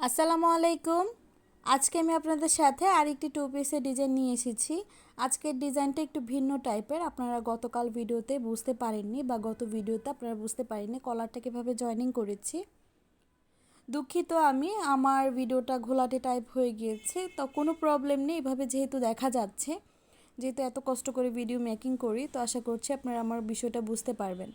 আসসালামু আলাইকুম। আজকে আমি আপনাদের সাথে আরেকটি টু পিসের ডিজাইন নিয়ে এসেছি। আজকের ডিজাইনটা একটু ভিন্ন টাইপের। আপনারা গতকাল ভিডিওতে বুঝতে পারেননি বা গত ভিডিওতে আপনারা বুঝতে পারেননি কলারটা কীভাবে জয়েনিং করেছি। দুঃখিত, আমি আমার ভিডিওটা ঘোলাটে টাইপ হয়ে গিয়েছে, তো কোনো প্রবলেম নেই। এভাবে যেহেতু দেখা যাচ্ছে, যেহেতু এত কষ্ট করে ভিডিও মেকিং করি, তো আশা করছি আপনারা আমার বিষয়টা বুঝতে পারবেন।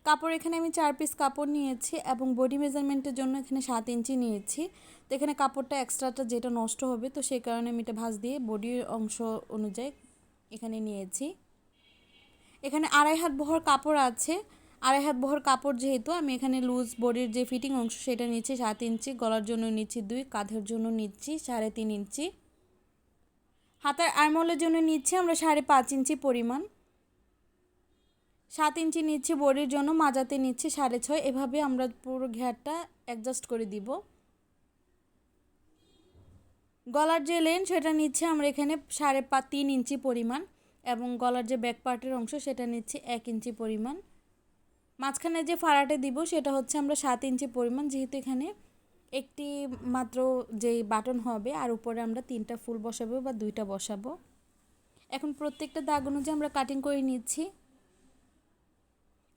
কাপড় এখানে আমি 4 পিস কাপড় নিয়েছি এবং বডি মেজারমেন্টের জন্য এখানে 7 ইঞ্চি নিয়েছি। তো এখানে কাপড়টা এক্সট্রাটা যেটা নষ্ট হবে, তো সেই কারণে আমি এটা ভাঁজ দিয়ে বডির অংশ অনুযায়ী এখানে নিয়েছি। এখানে 2.5 হাত বহর কাপড় আছে। 2.5 হাত বহর কাপড় যেহেতু আমি এখানে লুজ বডির যে ফিটিং অংশ সেটা নিচ্ছি 7 ইঞ্চি, গলার জন্য নিচ্ছি 2, কাঁধের জন্য নিচ্ছি 3.5 ইঞ্চি, হাতার আরমোলের জন্য নিচ্ছি আমরা 5.5 ইঞ্চি পরিমাণ, 7 ইঞ্চি নিচ্ছি বডির জন্য, মাজাতে নিচ্ছি 6.5। এভাবে আমরা পুরো ঘেরটা অ্যাডজাস্ট করে দিব। গলার যে লেন সেটা নিচ্ছি আমরা এখানে 3.5 ইঞ্চি পরিমাণ এবং গলার যে ব্যাক পার্টের অংশ সেটা নিচ্ছি 1 ইঞ্চি পরিমাণ। মাঝখানে যে ফাড়াটা দিব সেটা হচ্ছে আমরা 7 ইঞ্চি পরিমাণ, যেহেতু এখানে একটি মাত্র যেই বাটন হবে আর উপরে আমরা 3টা ফুল বসাবো বা 2টা বসাবো। এখন প্রত্যেকটা দাগ অনুযায়ী আমরা কাটিং করে নিচ্ছি।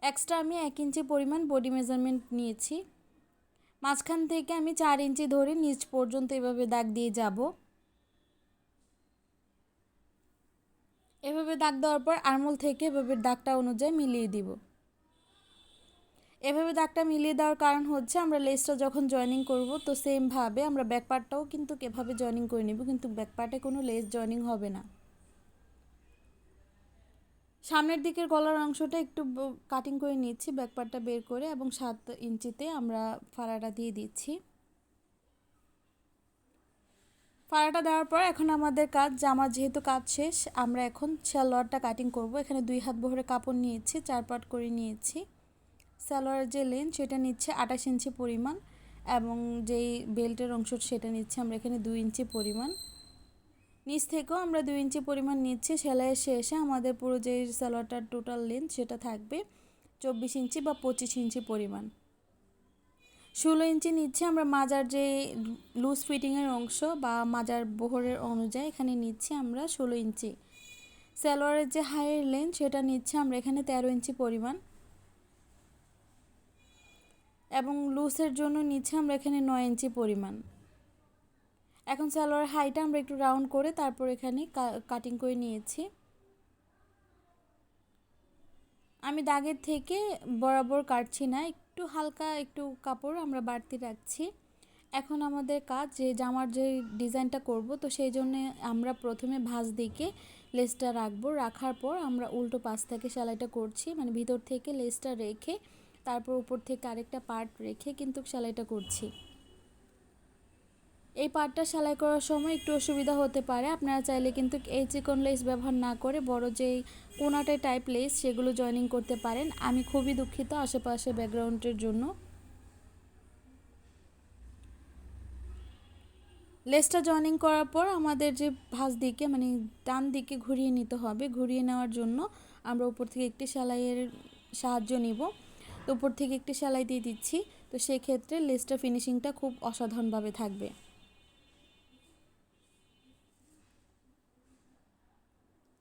এক্সট্রা আমি 1 ইঞ্চি পরিমাণ বডি মেজারমেন্ট নিয়েছি। মাঝখান থেকে আমি 4 ইঞ্চি ধরে নিচ পর্যন্ত এভাবে দাগ দিয়ে যাব। এভাবে দাগ দেওয়ার পর আরমোল থেকে এভাবে দাগটা অনুযায়ী মিলিয়ে দিব। এভাবে দাগটা মিলিয়ে দেওয়ার কারণ হচ্ছে আমরা লেসটা যখন জয়েনিং করব, তো সেমভাবে আমরা ব্যাক পার্টটাও কিন্তু এভাবে জয়েনিং করে নেব, কিন্তু ব্যাক পার্টে কোনো লেস জয়েনিং হবে না। সামনের দিকের গলার অংশটা একটু কাটিং করে নিচ্ছি ব্যাক পার্টটা বের করে, এবং 7 ইঞ্চিতে আমরা ফাড়াটা দিয়ে দিচ্ছি। ফাড়াটা দেওয়ার পর এখন আমাদের কাজ, জামা যেহেতু কাজ শেষ, আমরা এখন সালোয়ারটা কাটিং করব। এখানে 2 হাত বহরে কাপড় নিয়েছি, 4 পার্ট করে নিয়েছি। সালোয়ারের যে লেন্থ সেটা নিচ্ছে 28 ইঞ্চি পরিমাণ এবং যেই বেল্টের অংশ সেটা নিচ্ছে আমরা এখানে 2 ইঞ্চি পরিমাণ। নিচ থেকেও আমরা 2 ইঞ্চি পরিমাণ নিচ্ছি। সেলাইয়ের শেষে আমাদের পুরো যে সালোয়ারটার টোটাল লেন্থ সেটা থাকবে 24 ইঞ্চি বা 25 ইঞ্চি পরিমাণ। 16 ইঞ্চি নিচ্ছে আমরা মাজার যে লুজ ফিটিংয়ের অংশ বা মাজার বহরের অনুযায়ী এখানে নিচ্ছি আমরা 16 ইঞ্চি। সালোয়ারের যে হাইয়ের লেন্থ সেটা নিচ্ছে আমরা এখানে 13 ইঞ্চি পরিমাণ এবং লুজের জন্য নিচ্ছে আমরা এখানে 9 ইঞ্চি পরিমাণ। এখন সালোয়ারের হাইটা আমরা একটু রাউন্ড করে তারপর এখানে কাটিং করে নিয়েছি। আমি দাগের থেকে বরাবর কাটছি না, একটু হালকা একটু কাপড় আমরা বাড়তি রাখছি। এখন আমাদের কাজ যে জামার যে ডিজাইনটা করব, তো সেই জন্য আমরা প্রথমে ভাঁজ দিকে লেসটা রাখবো। রাখার পর আমরা উল্টো পাশ থেকে সেলাইটা করছি, মানে ভিতর থেকে লেসটা রেখে তারপর উপর থেকে আরেকটা পার্ট রেখে কিন্তু সেলাইটা করছি। এই পার্টটা সেলাই করার সময় একটু অসুবিধা হতে পারে, আপনারা চাইলে কিন্তু এই চিকন লেস ব্যবহার না করে বড় যেই কোনাটে টাইপ লেস সেগুলো জয়েনিং করতে পারেন। আমি খুবই দুঃখিত আশেপাশে ব্যাকগ্রাউন্ডের জন্য। লেসটা জয়েনিং করার পর আমাদের যে ভাঁজ দিকে মানে ডান দিকে ঘুরিয়ে নিতে হবে। ঘুরিয়ে নেওয়ার জন্য আমরা উপর থেকে একটি সেলাইয়ের সাহায্য নিব। তো উপর থেকে একটি সেলাই দিয়ে দিচ্ছি, তো সেক্ষেত্রে লেসটা ফিনিশিংটা খুব অসাধারণভাবে থাকবে।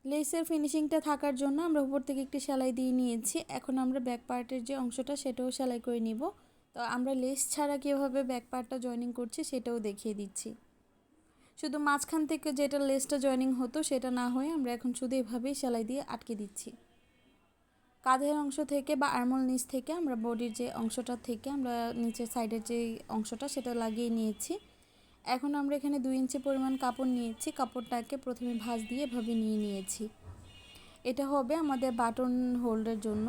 লেসের ফিনিশিংটা থাকার জন্য আমরা উপর থেকে একটি সেলাই দিয়ে নিয়েছি। এখন আমরা ব্যাক পার্টের যে অংশটা সেটাও সেলাই করে নিব। তো আমরা লেস ছাড়া কীভাবে ব্যাক পার্টটা জয়েনিং করছি সেটাও দেখিয়ে দিচ্ছি। শুধু মাঝখান থেকে যেটা লেসটা জয়েনিং হতো সেটা না হয়ে আমরা এখন শুধু এভাবেই সেলাই দিয়ে আটকে দিচ্ছি। কাঁধের অংশ থেকে বা আরমোল নিচ থেকে আমরা বডির যে অংশটা থেকে আমরা নিচের সাইডের যে অংশটা সেটা লাগিয়ে নিয়েছি। এখন আমরা এখানে 2 ইঞ্চি পরিমাণ কাপড় নিয়েছি। কাপড়টাকে প্রথমে ভাঁজ দিয়ে এভাবে নিয়ে নিয়েছি। এটা হবে আমাদের বাটন হোল্ডের জন্য।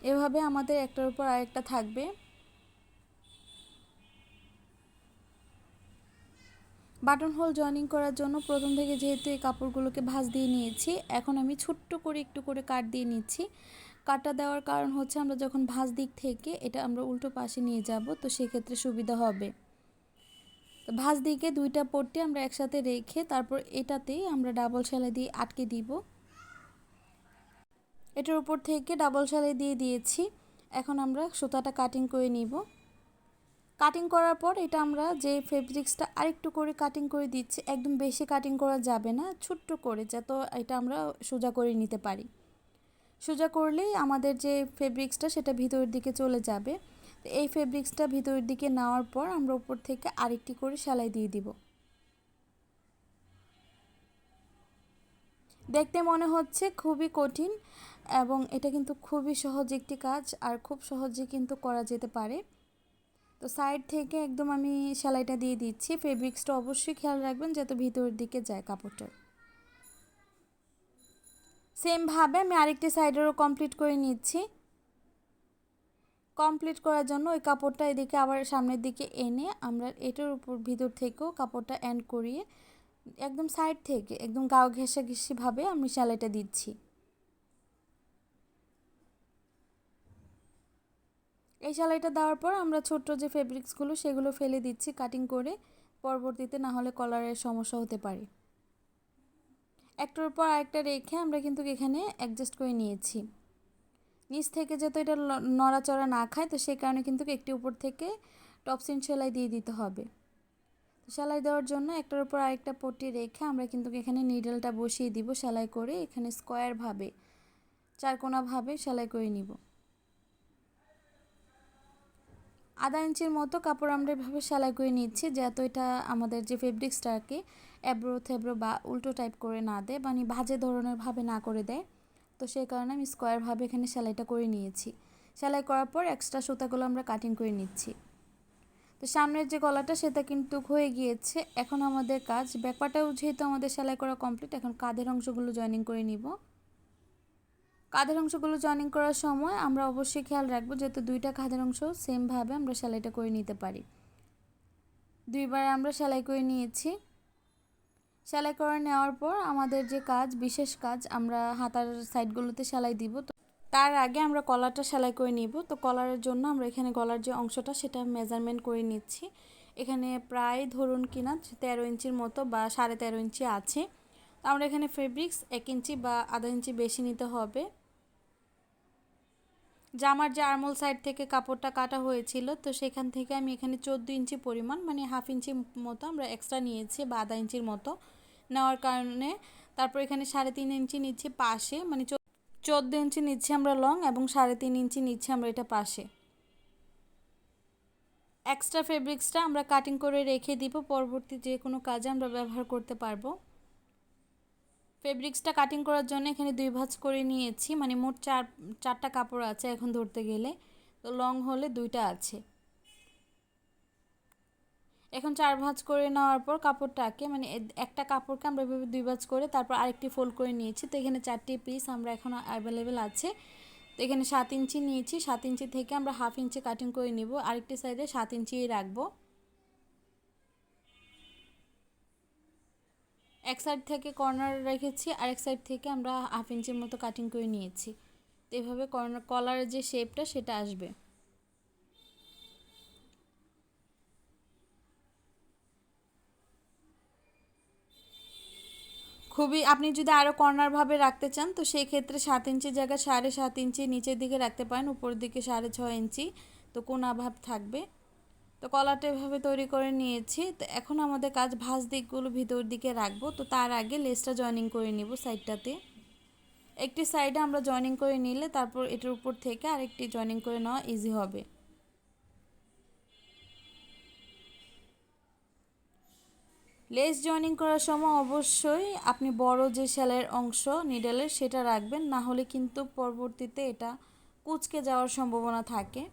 এভাবে আমাদের একটার উপর আরেকটা থাকবে। বাটন হোল জয়েনিং করার জন্য প্রথম থেকে যেহেতু এই কাপড়গুলোকে ভাঁজ দিয়ে নিয়েছি, এখন আমি ছোট্ট করে একটু করে কাট দিয়ে নিচ্ছি। কাটটা দেওয়ার কারণ হচ্ছে আমরা যখন ভাঁজ দিক থেকে এটা আমরা উল্টো পাশে নিয়ে যাব, তো সেক্ষেত্রে সুবিধা হবে। তো ভাঁজ দিকে 2টা পট্টি আমরা একসাথে রেখে তারপর এটাতেই আমরা ডাবল সেলাই দিয়ে আটকে দিব। এটার উপর থেকে ডাবল সেলাই দিয়ে দিয়েছি। এখন আমরা সুতাটা কাটিং করে নিব। কাটিং করার পর এটা আমরা যে ফেব্রিক্সটা আরেকটু করে কাটিং করে দিচ্ছি, একদম বেশি কাটিং করা যাবে না, ছোট্ট করে, যাতে এটা আমরা সোজা করে নিতে পারি। সোজা করলেই আমাদের যে ফেব্রিক্সটা সেটা ভিতরের দিকে চলে যাবে। তো এই ফেব্রিক্সটা ভিতরের দিকে নেওয়ার পর আমরা উপর থেকে আরেকটি করে সেলাই দিয়ে দিব। দেখতে মনে হচ্ছে খুবই কঠিন, এবং এটা কিন্তু খুবই সহজ একটি কাজ, আর খুব সহজে কিন্তু করা যেতে পারে। তো সাইড থেকে একদম আমি সেলাইটা দিয়ে দিচ্ছি। ফেব্রিক্সটা অবশ্যই খেয়াল রাখবেন যাতে ভিতরের দিকে যায় কাপড়টার। সেমভাবে আমি আরেকটি সাইডেরও কমপ্লিট করে নিচ্ছি। কমপ্লিট করার জন্য ওই কাপড়টা এদিকে আবার সামনের দিকে এনে আমরা এটার উপর ভিতর থেকেও কাপড়টা এন্ড করিয়ে একদম সাইড থেকে একদম গাও ঘেঁষাঘেঁষিভাবে আমি সেলাইটা দিচ্ছি। এই সেলাইটা দেওয়ার পর আমরা ছোট্ট যে ফেব্রিক্সগুলো সেগুলো ফেলে দিচ্ছি কাটিং করে, পরবর্তীতে না হলে কলারের সমস্যা হতে পারে। একটার উপর আরেকটা রেখে আমরা কিন্তু এখানে অ্যাডজাস্ট করে নিয়েছি। নিচ থেকে যাতে এটা নড়াচড়া না খায়, তো সেই কারণে কিন্তু একটি উপর থেকে টপসিন সেলাই দিয়ে দিতে হবে। তো সেলাই দেওয়ার জন্য একটার উপর আরেকটা পট্টি রেখে আমরা কিন্তু এখানে নিডলটা বসিয়ে দিব সেলাই করে, এখানে স্কোয়ারভাবে চারকোনাভাবে সেলাই করে নিব। আধা ইঞ্চির মতো কাপড় আমরা এভাবে সেলাই করে নিচ্ছি, যাতে এটা আমাদের যে ফেব্রিক্সটাকে এবড়ো থেবড়ো বা উল্টো টাইপ করে না দেয়, মানে ভাঁজে ধরনের ভাবে না করে দেয়। তো সেই কারণে আমি স্কোয়ারভাবে এখানে সেলাইটা করে নিয়েছি। সেলাই করার পর এক্সট্রা সুতাগুলো আমরা কাটিং করে নিচ্ছি। তো সামনের যে গলাটা সেটা কিন্তু হয়ে গিয়েছে। এখন আমাদের কাজ ব্যাকপার্টটাও যেহেতু আমাদের সেলাই করা কমপ্লিট, এখন কাঁধের অংশগুলো জয়েনিং করে নিব। কাঁধের অংশগুলো জয়েনিং করার সময় আমরা অবশ্যই খেয়াল রাখবো যাতে দুইটা কাঁধের অংশ সেমভাবে আমরা সেলাইটা করে নিতে পারি। দুইবার আমরা সেলাই করে নিয়েছি। সেলাই করে নেওয়ার পর আমাদের যে কাজ, বিশেষ কাজ, আমরা হাতার সাইডগুলোতে সেলাই দিব। তো তার আগে আমরা কলারটা সেলাই করে নিব। তো কলারের জন্য আমরা এখানে গলার যে অংশটা সেটা মেজারমেন্ট করে নিচ্ছি। এখানে প্রায় ধরুন কিনা 13 ইঞ্চির মতো বা 13.5 ইঞ্চি আছে। তো আমরা এখানে ফেব্রিক্স 1 ইঞ্চি বা আধা ইঞ্চি বেশি নিতে হবে। জামার যে আর্মল সাইড থেকে কাপড়টা কাটা হয়েছিল, তো সেখান থেকে আমি এখানে 14 ইঞ্চি পরিমাণ, মানে হাফ ইঞ্চি মতো আমরা এক্সট্রা নিয়েছি বা আধা ইঞ্চির মতো নেওয়ার কারণে তারপর এখানে 3.5 ইঞ্চি নিচ্ছি পাশে, মানে 14 ইঞ্চি নিচ্ছি আমরা লং, এবং 3.5 ইঞ্চি নিচ্ছি আমরা এটা পাশে। এক্সট্রা ফেব্রিক্সটা আমরা কাটিং করে রেখে দিব, পরবর্তী যে কোনো কাজে আমরা ব্যবহার করতে পারবো। ফেব্রিক্সটা কাটিং করার জন্য এখানে 2 ভাঁজ করে নিয়েছি, মানে মোট চারটা কাপড় আছে এখন ধরতে গেলে, তো লং হলে 2টা আছে। এখন 4 ভাঁজ করে নেওয়ার পর কাপড়টাকে, মানে একটা কাপড়কে আমরা এভাবে 2 ভাঁজ করে তারপর আরেকটি ফোল্ড করে নিয়েছি। তো এখানে 4টি পিস আমরা এখন অ্যাভেলেবেল আছে। তো এখানে 7 ইঞ্চি নিয়েছি, 7 ইঞ্চি থেকে আমরা হাফ ইঞ্চি কাটিং করে নিব, আরেকটি সাইডে 7 ইঞ্চি রাখবো। এক সাইড থেকে কর্নার রেখেছি, আরেক সাইড থেকে আমরা হাফ ইঞ্চির মতো কাটিং করে নিয়েছি। তো এভাবে কলারের যে শেপটা সেটা আসবে। খুবই, আপনি যদি আরও কর্নারভাবে রাখতে চান তো সেই ক্ষেত্রে 7 ইঞ্চির জায়গায় 7.5 ইঞ্চি নিচের দিকে রাখতে পারেন, উপরের দিকে 6.5 ইঞ্চি, তো কোনা ভাব থাকবে। তো কলারটা এভাবে তৈরি করে নিয়েছি। তো এখন আমাদের কাজ ভাঁজ দিকগুলো ভিতর দিকে রাখবো। তো তার আগে লেসটা জয়েনিং করে নিব সাইডটাতে। একটি সাইডে আমরা জয়েনিং করে নিলে তারপর এটার উপর থেকে আরেকটি জয়েনিং করে নেওয়া ইজি হবে। লেস জয়েনিং করার সময় অবশ্যই আপনি বড় যে সেলাইয়ের অংশ নিডেলের সেটা রাখবেন, না হলে কিন্তু পরবর্তীতে এটা কুঁচকে যাওয়ার সম্ভাবনা থাকে।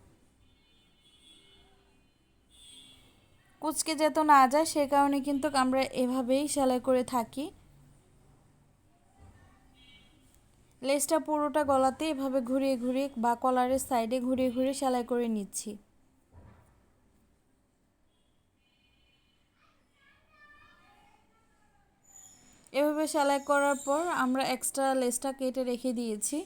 কুঁচকে যেত না যায় সে কারণে কিন্তু আমরা এভাবেই সেলাই করে থাকি। লেসটা পুরোটা গলাতে এভাবে ঘুরিয়ে ঘুরিয়ে বা কলারের সাইডে ঘুরিয়ে ঘুরিয়ে সেলাই করে নিচ্ছি। এভাবে সেলাই করার পর আমরা এক্সট্রা লেসটা কেটে রেখে দিয়েছি।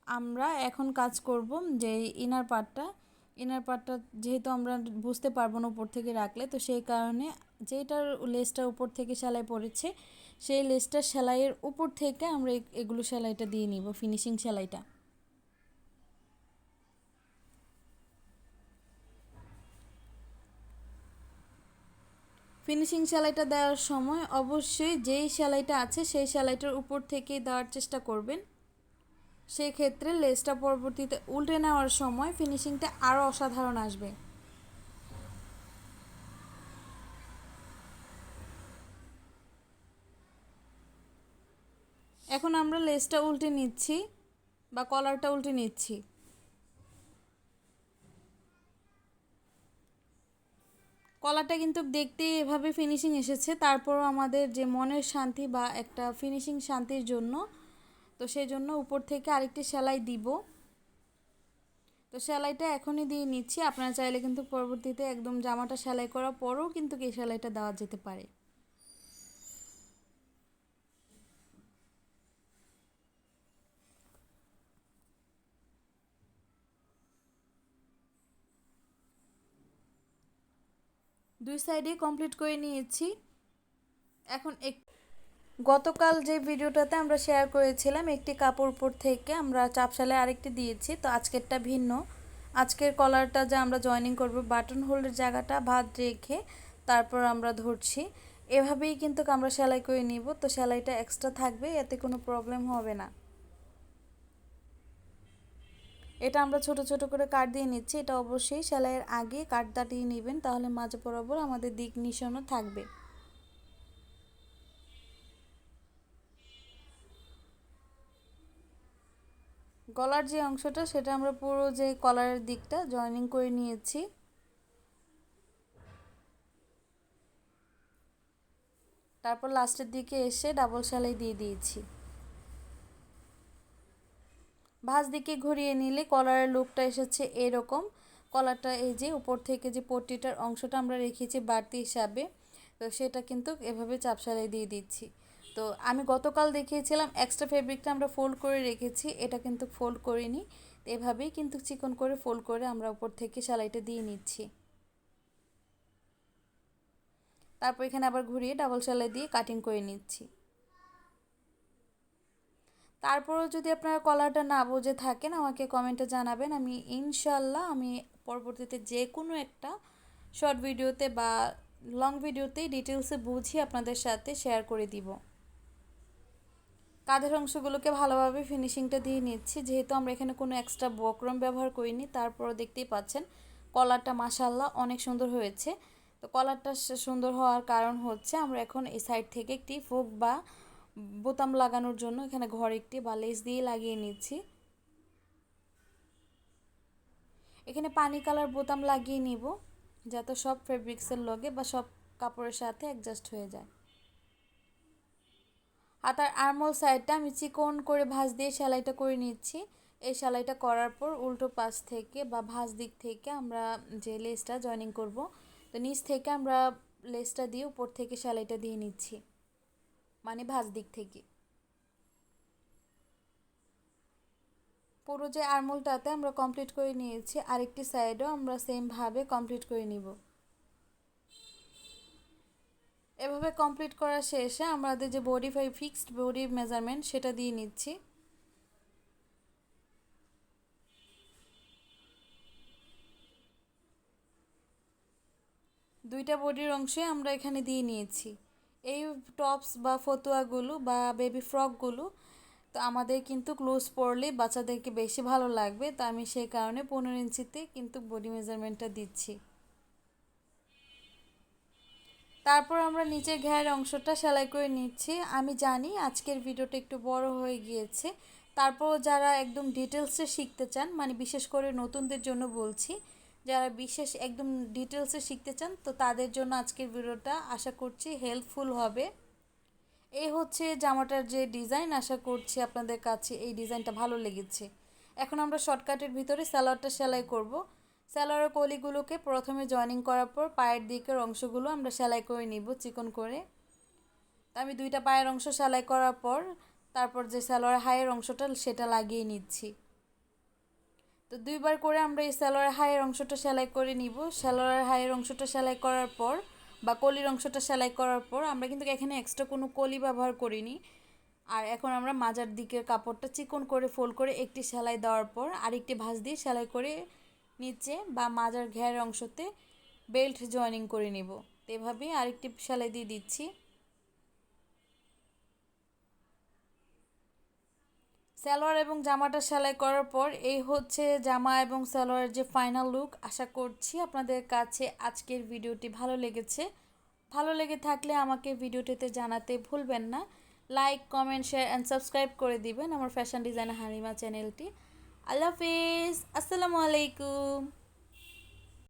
আমরা এখন কাজ করব যে ইনার পার্টটা যেহেতু আমরা বুঝতে পারবো না উপর থেকে রাখলে, তো সেই কারণে যেটার লেসটার উপর থেকে সেলাই পড়েছে সেই লেসটার সেলাইয়ের উপর থেকে আমরা এগুলো সেলাইটা দিয়ে নিব, ফিনিশিং সেলাইটা। ফিনিশিং সেলাইটা দেওয়ার সময় অবশ্যই যেই সেলাইটা আছে সেই সেলাইটার উপর থেকেই দেওয়ার চেষ্টা করবেন। সেক্ষেত্রে লেসটা পরবর্তীতে উল্টে নেওয়ার সময় ফিনিশিংটা আরও অসাধারণ আসবে। এখন আমরা লেসটা উল্টে নিচ্ছি বা কলারটা উল্টে নিচ্ছি। কলারটা কিন্তু দেখতে এভাবে ফিনিশিং এসেছে, তারপরও আমাদের যে মনের শান্তি বা একটা ফিনিশিং শান্তির জন্য তো সেই জন্য উপর থেকে আরেকটি সেলাই দিব। তো সেলাইটা এখনই দিয়ে নিচ্ছি। আপনারা চাইলে কিন্তু পরবর্তীতে একদম জামাটা সেলাই করার পরেও কিন্তু এই সেলাইটা দেওয়া যেতে পারে। দুই সাইডে কমপ্লিট করে নিয়েছি। এখন গতকাল যে ভিডিওটাতে আমরা শেয়ার করেছিলাম একটি কাপড় উপর থেকে আমরা চাপ সেলাই আরেকটি দিয়েছি, তো আজকেরটা ভিন্ন। আজকের কলারটা যে আমরা জয়েনিং করব বাটন হোলের জায়গাটা ভাঁজ রেখে তারপর আমরা ধরছি। এভাবেই কিন্তু আমরা সেলাই করে নিব, তো সেলাইটা এক্সট্রা থাকবে, এতে কোনো প্রবলেম হবে না। এটা আমরা ছোট ছোট করে কাট দিয়ে নিচ্ছি। এটা অবশ্যই সেলাইয়ের আগে কাটটা দিয়ে নেবেন, তাহলে মাঝে বরাবর আমাদের দিক নিশানো থাকবে। গলার যে অংশটা সেটা আমরা পুরো যে কলারের দিকটা জয়েনিং করে নিয়েছি। তারপর লাস্টের দিকে এসে ডাবল সেলাই দিয়ে দিয়েছি। ভাঁজ দিকে ঘুরিয়ে নিলে কলারের লুকটা এসেছে এরকম। কলারটা এই যে উপর থেকে যে পট্টিটার অংশটা আমরা রেখেছি বাড়তি হিসাবে, তো সেটা কিন্তু এভাবে চাপ সেলাই দিয়ে দিচ্ছি। তো আমি গতকাল দেখিয়েছিলাম এক্সট্রা ফেব্রিকটা আমরা ফোল্ড করে রেখেছি, এটা কিন্তু ফোল্ড করিনি। তো এভাবেই কিন্তু চিকন করে ফোল্ড করে আমরা উপর থেকে সেলাইটা দিয়ে নিচ্ছি। তারপর এখানে আবার ঘুরিয়ে ডাবল সেলাই দিয়ে কাটিং করে নিচ্ছি। তারপরেও যদি আপনারা কলারটা না বুঝে থাকেন আমাকে কমেন্টে জানাবেন, আমি ইনশাল্লাহ আমি পরবর্তীতে যে কোনো একটা শর্ট ভিডিওতে বা লং ভিডিওতেই ডিটেলসে বুঝিয়ে আপনাদের সাথে শেয়ার করে দিব। কাঁধের অংশগুলোকে ভালোভাবে ফিনিশিংটা দিয়ে নিচ্ছি, যেহেতু আমরা এখানে কোনো এক্সট্রা বক্রম ব্যবহার করিনি। তারপরও দেখতেই পাচ্ছেন কলারটা মাশাআল্লাহ অনেক সুন্দর হয়েছে। তো কলারটা সুন্দর হওয়ার কারণ হচ্ছে আমরা এখন এই সাইড থেকে একটি হুক বা বোতাম লাগানোর জন্য এখানে ঘর একটি বা লেস দিয়ে লাগিয়ে নিচ্ছি। এখানে পানি কালার বোতাম লাগিয়ে নিব যাতে সব ফেব্রিক্সের লগে বা সব কাপড়ের সাথে অ্যাডজাস্ট হয়ে যায়। হাতার আর্মহোল সাইডটা আমি চিকন করে ভাঁজ দিয়ে সেলাইটা করে নিচ্ছি। এই সেলাইটা করার পর উল্টো পাশ থেকে বা ভাঁজ দিক থেকে আমরা যে লেসটা জয়েনিং করব, তো নিচ থেকে আমরা লেসটা দিয়ে উপর থেকে সেলাইটা দিয়ে নিচ্ছি, মানে ভাঁজ দিক থেকে। পুরো যে আর্মহোলটাতে আমরা কমপ্লিট করে নিয়েছি, আরেকটি সাইডও আমরা সেমভাবে কমপ্লিট করে নিব। এভাবে কমপ্লিট করা শেষে আমাদের যে বডি ফিক্সড বডি মেজারমেন্ট সেটা দিয়ে নিচ্ছি। দুইটা বডির অংশে আমরা এখানে দিয়ে নিয়েছি। এই টপস বা ফতুয়াগুলো বা বেবি ফ্রকগুলো তো আমাদের কিন্তু ক্লোজ পরলে বাচ্চাদেরকে বেশি ভালো লাগবে, তো আমি সেই কারণে 15 ইঞ্চিতে কিন্তু বডি মেজারমেন্টটা দিচ্ছি। তারপর আমরা নিচের ঘেরের অংশটা সেলাই করে নিচ্ছি। আমি জানি আজকের ভিডিওটা একটু বড় হয়ে গিয়েছে, তারপর যারা একদম ডিটেলসে শিখতে চান, মানে বিশেষ করে নতুনদের জন্য বলছি, যারা বিশেষ একদম ডিটেলসে শিখতে চান তো তাদের জন্য আজকের ভিডিওটা আশা করছি হেল্পফুল হবে। এই হচ্ছে জামাটার যে ডিজাইন, আশা করছি আপনাদের কাছে এই ডিজাইনটা ভালো লেগেছে। এখন আমরা শর্টকাটের ভিতরে সালোয়ারটা সেলাই করব। সালোয়ারের কলিগুলোকে প্রথমে জয়েনিং করার পর পায়ের দিকের অংশগুলো আমরা সেলাই করে নিব চিকন করে। তো আমি দুইটা পায়ের অংশ সেলাই করার পর তারপর যে সালোয়ার হাইয়ের অংশটা সেটা লাগিয়ে নিচ্ছি। তো দুইবার করে আমরা এই সালোয়ার হাইয়ের অংশটা সেলাই করে নিব। সালোয়ার হাইয়ের অংশটা সেলাই করার পর বা কলির অংশটা সেলাই করার পর আমরা কিন্তু এখানে এক্সট্রা কোনো কলি ব্যবহার করিনি। আর এখন আমরা মাজার দিকের কাপড়টা চিকন করে ফোল্ড করে একটি সেলাই দেওয়ার পর আরেকটি ভাঁজ দিয়ে সেলাই করে নিচে বা মাজার ঘেরের অংশতে বেল্ট জয়েনিং করে নিব। তো এভাবেই আরেকটি সেলাই দিয়ে দিচ্ছি। সালোয়ার এবং জামাটা সেলাই করার পর এই হচ্ছে জামা এবং সালোয়ারের যে ফাইনাল লুক। আশা করছি আপনাদের কাছে আজকের ভিডিওটি ভালো লেগেছে। ভালো লেগে থাকলে আমাকে ভিডিওটিতে জানাতে ভুলবেন না। Like, comment, share and subscribe করে দিবেন আমার ফ্যাশন ডিজাইনার হালিমা চ্যানেলটি। আল্লাহ হাফিজ, আসসালামু আলাইকুম।